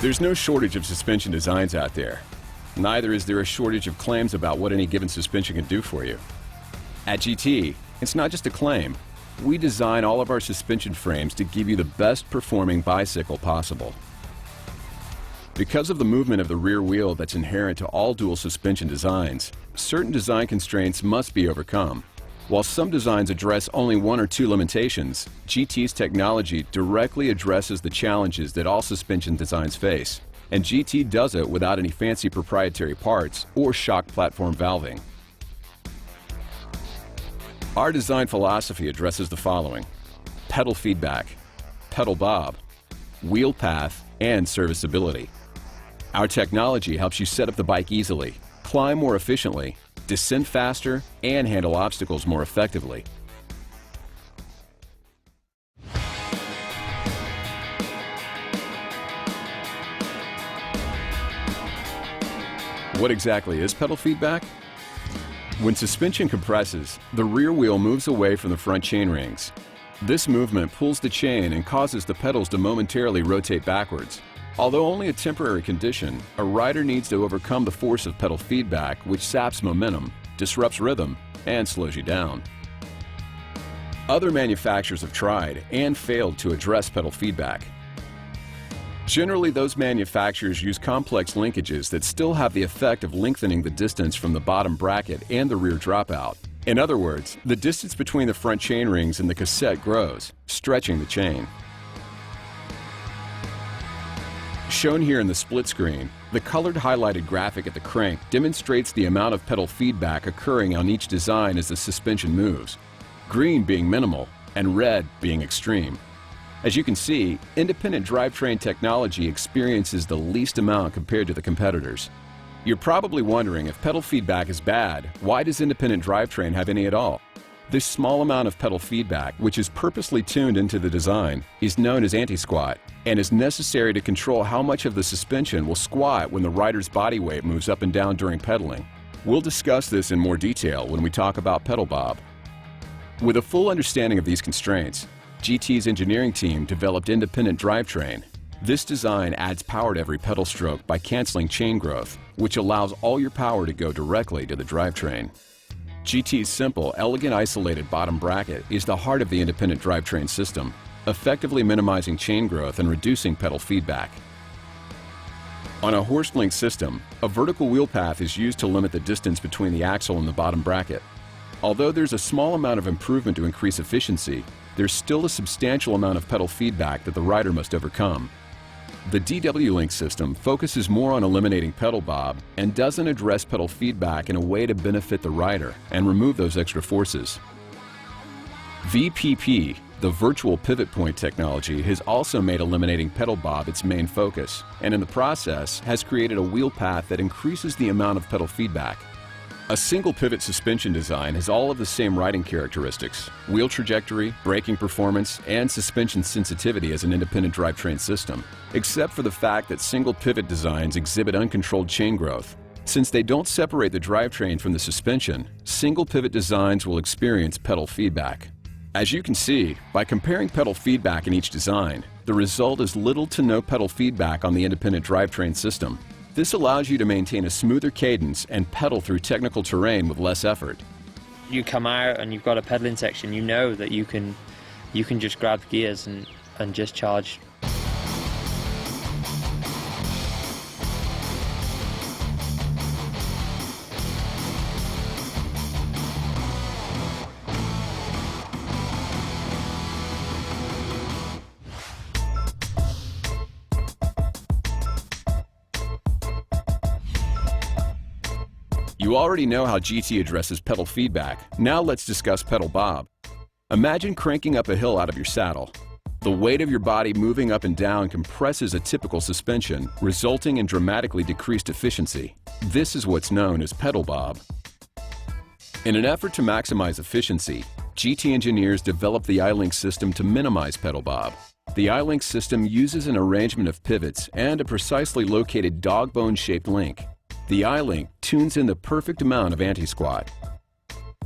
There's no shortage of suspension designs out there. Neither is there a shortage of claims about what any given suspension can do for you. At GT, it's not just a claim. We design all of our suspension frames to give you the best performing bicycle possible. Because of the movement of the rear wheel that's inherent to all dual suspension designs, certain design constraints must be overcome. While some designs address only one or two limitations, GT's technology directly addresses the challenges that all suspension designs face, and GT does it without any fancy proprietary parts or shock platform valving. Our design philosophy addresses the following: pedal feedback, pedal bob, wheel path, and serviceability. Our technology helps you set up the bike easily, climb more efficiently, descend faster, and handle obstacles more effectively. What exactly is pedal feedback? When suspension compresses, the rear wheel moves away from the front chain rings. This movement pulls the chain and causes the pedals to momentarily rotate backwards. Although only a temporary condition, a rider needs to overcome the force of pedal feedback, which saps momentum, disrupts rhythm, and slows you down. Other manufacturers have tried and failed to address pedal feedback. Generally, those manufacturers use complex linkages that still have the effect of lengthening the distance from the bottom bracket and the rear dropout. In other words, the distance between the front chain rings and the cassette grows, stretching the chain. Shown here in the split screen, the colored highlighted graphic at the crank demonstrates the amount of pedal feedback occurring on each design as the suspension moves, green being minimal and red being extreme. As you can see, independent drivetrain technology experiences the least amount compared to the competitors. You're probably wondering, if pedal feedback is bad, why does independent drivetrain have any at all? This small amount of pedal feedback, which is purposely tuned into the design, is known as anti-squat and is necessary to control how much of the suspension will squat when the rider's body weight moves up and down during pedaling. We'll discuss this in more detail when we talk about pedal bob. With a full understanding of these constraints, GT's engineering team developed independent drivetrain. This design adds power to every pedal stroke by canceling chain growth, which allows all your power to go directly to the drivetrain. GT's simple, elegant isolated bottom bracket is the heart of the independent drivetrain system, effectively minimizing chain growth and reducing pedal feedback. On a horse-link system, a vertical wheel path is used to limit the distance between the axle and the bottom bracket. Although there's a small amount of improvement to increase efficiency, there's still a substantial amount of pedal feedback that the rider must overcome. The DW-Link system focuses more on eliminating pedal bob and doesn't address pedal feedback in a way to benefit the rider and remove those extra forces. VPP, the virtual pivot point technology, has also made eliminating pedal bob its main focus, and in the process has created a wheel path that increases the amount of pedal feedback. A single pivot suspension design has all of the same riding characteristics: wheel trajectory, braking performance, and suspension sensitivity as an independent drivetrain system, except for the fact that single pivot designs exhibit uncontrolled chain growth. Since they don't separate the drivetrain from the suspension, single pivot designs will experience pedal feedback. As you can see, by comparing pedal feedback in each design, the result is little to no pedal feedback on the independent drivetrain system. This allows you to maintain a smoother cadence and pedal through technical terrain with less effort. You come out and you've got a pedaling section, you know that you can just grab the gears and just charge. You already know how GT addresses pedal feedback. Now let's discuss pedal bob. Imagine cranking up a hill out of your saddle. The weight of your body moving up and down compresses a typical suspension, resulting in dramatically decreased efficiency. This is what's known as pedal bob. In an effort to maximize efficiency, GT engineers developed the iLink system to minimize pedal bob. The iLink system uses an arrangement of pivots and a precisely located dog bone-shaped link. The iLink tunes in the perfect amount of anti-squat.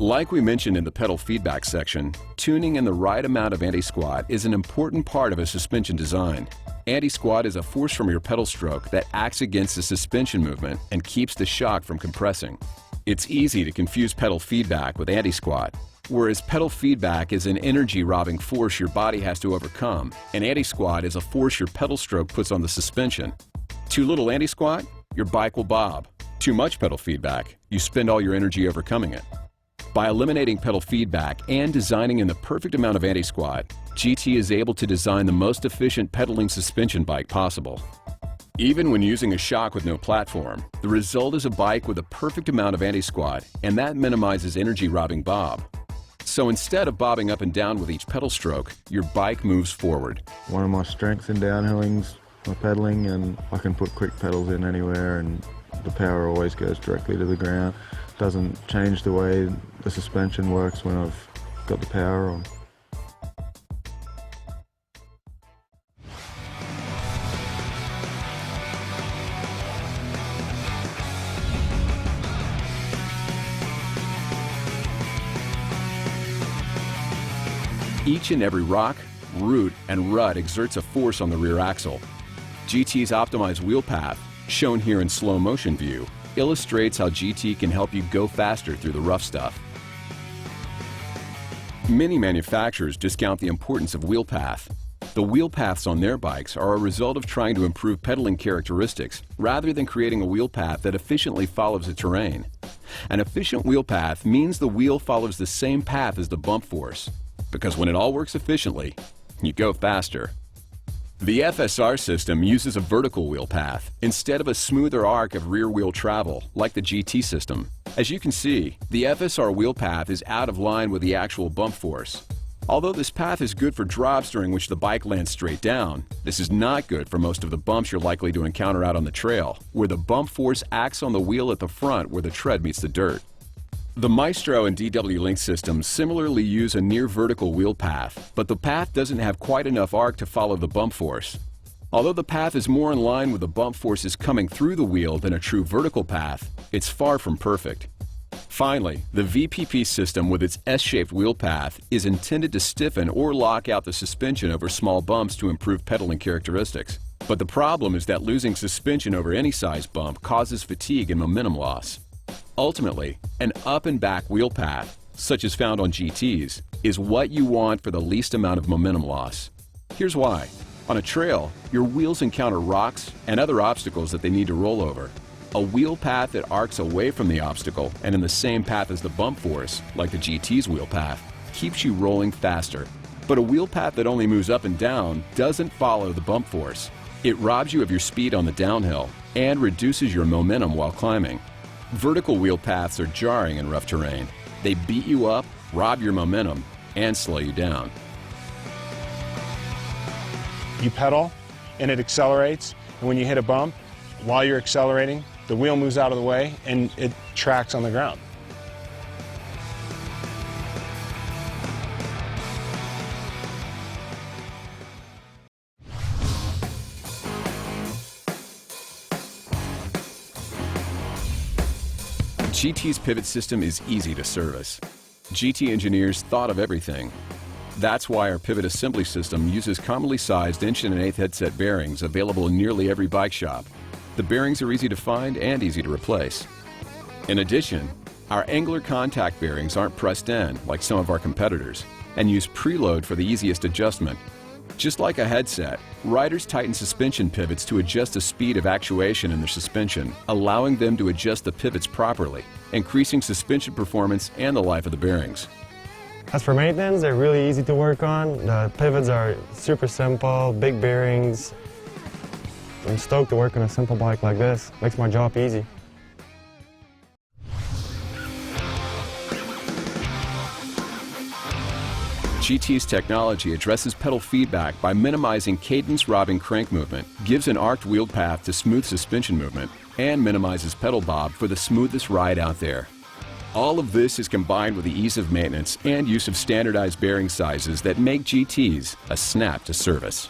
Like we mentioned in the pedal feedback section, tuning in the right amount of anti-squat is an important part of a suspension design. Anti-squat is a force from your pedal stroke that acts against the suspension movement and keeps the shock from compressing. It's easy to confuse pedal feedback with anti-squat, whereas pedal feedback is an energy-robbing force your body has to overcome, and anti-squat is a force your pedal stroke puts on the suspension. Too little anti-squat? Your bike will bob. Too much pedal feedback? You spend all your energy overcoming it. By eliminating pedal feedback and designing in the perfect amount of anti-squat, GT is able to design the most efficient pedaling suspension bike possible. Even when using a shock with no platform, the result is a bike with a perfect amount of anti-squat, and that minimizes energy-robbing bob. So instead of bobbing up and down with each pedal stroke, your bike moves forward. One of my strengths in downhilling's my pedaling, and I can put quick pedals in anywhere, and the power always goes directly to the ground. Doesn't change the way the suspension works when I've got the power on. Each and every rock, root, and rut exerts a force on the rear axle. GT's optimized wheel path, shown here in slow motion view, illustrates how GT can help you go faster through the rough stuff. Many manufacturers discount the importance of wheel path. The wheel paths on their bikes are a result of trying to improve pedaling characteristics rather than creating a wheel path that efficiently follows the terrain. An efficient wheel path means the wheel follows the same path as the bump force, because when it all works efficiently, you go faster. The FSR system uses a vertical wheel path instead of a smoother arc of rear wheel travel like the GT system. As you can see, the FSR wheel path is out of line with the actual bump force. Although this path is good for drops during which the bike lands straight down, this is not good for most of the bumps you're likely to encounter out on the trail, where the bump force acts on the wheel at the front where the tread meets the dirt. The Maestro and DW Link systems similarly use a near vertical wheel path, but the path doesn't have quite enough arc to follow the bump force. Although the path is more in line with the bump forces coming through the wheel than a true vertical path, it's far from perfect. Finally, the VPP system with its S-shaped wheel path is intended to stiffen or lock out the suspension over small bumps to improve pedaling characteristics. But the problem is that losing suspension over any size bump causes fatigue and momentum loss. Ultimately, an up and back wheel path, such as found on GTs, is what you want for the least amount of momentum loss. Here's why. On a trail, your wheels encounter rocks and other obstacles that they need to roll over. A wheel path that arcs away from the obstacle and in the same path as the bump force, like the GT's wheel path, keeps you rolling faster. But a wheel path that only moves up and down doesn't follow the bump force. It robs you of your speed on the downhill and reduces your momentum while climbing. Vertical wheel paths are jarring in rough terrain. They beat you up, rob your momentum, and slow you down. You pedal and it accelerates, and when you hit a bump, while you're accelerating, the wheel moves out of the way and it tracks on the ground. GT's pivot system is easy to service. GT engineers thought of everything. That's why our pivot assembly system uses commonly sized 1 1/8" headset bearings available in nearly every bike shop. The bearings are easy to find and easy to replace. In addition, our angular contact bearings aren't pressed in like some of our competitors and use preload for the easiest adjustment. Just like a headset, riders tighten suspension pivots to adjust the speed of actuation in their suspension, allowing them to adjust the pivots properly, increasing suspension performance and the life of the bearings. As for maintenance, they're really easy to work on. The pivots are super simple, big bearings. I'm stoked to work on a simple bike like this. Makes my job easy. GT's technology addresses pedal feedback by minimizing cadence-robbing crank movement, gives an arced wheel path to smooth suspension movement, and minimizes pedal bob for the smoothest ride out there. All of this is combined with the ease of maintenance and use of standardized bearing sizes that make GTs a snap to service.